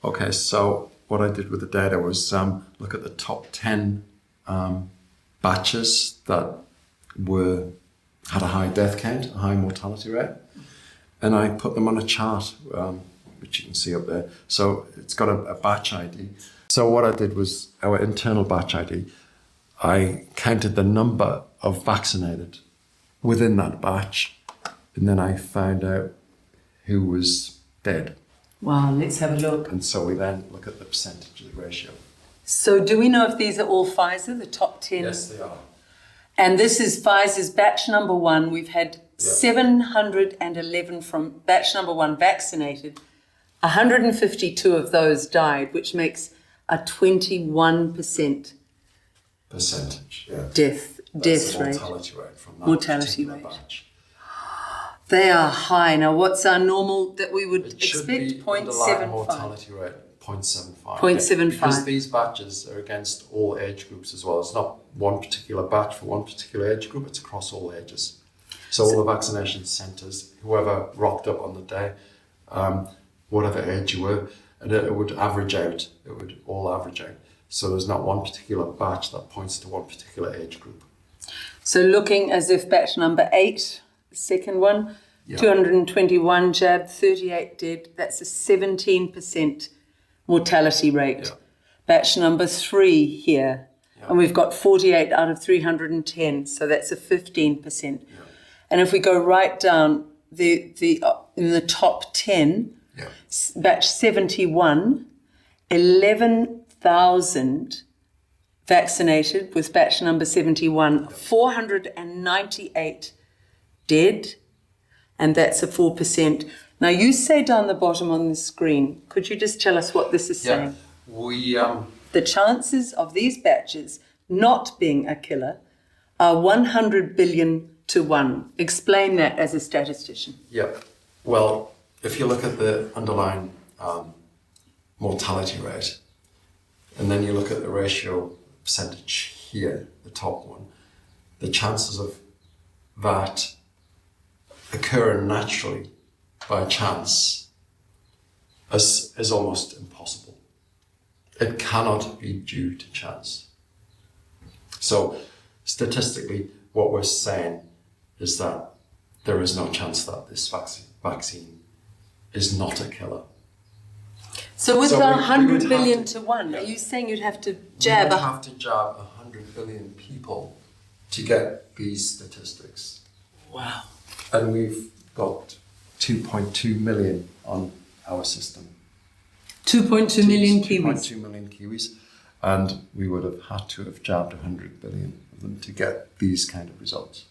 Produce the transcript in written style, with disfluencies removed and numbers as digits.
Okay, so what I did with the data was look at the top 10 batches that had a high death count, a high mortality rate, and I put them on a chart, which you can see up there. So it's got a batch ID. So what I did was our internal batch ID, I counted the number of vaccinated within that batch, and then I found out who was dead. Wow, let's have a look. And so we then look at the percentage of the ratio. So do we know if these are all Pfizer, the top 10? Yes, they are. And this is Pfizer's batch number 1. We've had 711 from batch number 1 vaccinated. 152 of those died, which makes a 21% Percentage, yeah. death That's the rate. mortality rate from that Mortality particular rate. batch. They are high. Now, what's our normal that we would It should expect? be underlying 0.75. mortality rate, 0.75. 0.75. Because these batches are against all age groups as well. It's not one particular batch for one particular age group, it's across all ages. So all the vaccination centres, whoever rocked up on the day, whatever age you were, and it would average out. It would all average out. So there's not one particular batch that points to one particular age group. So looking as if batch number 8, the second one, 221 jabbed, 38 dead. That's a 17% mortality rate. Yeah. Batch number 3 here, and we've got 48 out of 310, so that's a 15%. Yeah. And if we go right down, in the top 10, batch 71, 11,000 vaccinated with batch number 71, 498 dead, and that's a 4%. Now you say down the bottom on the screen, could you just tell us what this is saying? The chances of these batches not being a killer are 100 billion to 1. Explain that as a statistician. Yeah. Well, if you look at the underlying mortality rate, and then you look at the ratio percentage here, the top one, the chances of that occurring naturally by chance is almost impossible. It cannot be due to chance. So statistically, what we're saying is that there is no chance that this vaccine is not a killer. So with So the we 100 would billion have to 1, are you saying you'd have to We jab? would have to jab 100 billion people to get these statistics. Wow. And we've got 2.2 million on our system. 2.2 million Kiwis. 2.2 million Kiwis. And we would have had to have jabbed 100 billion of them to get these kind of results.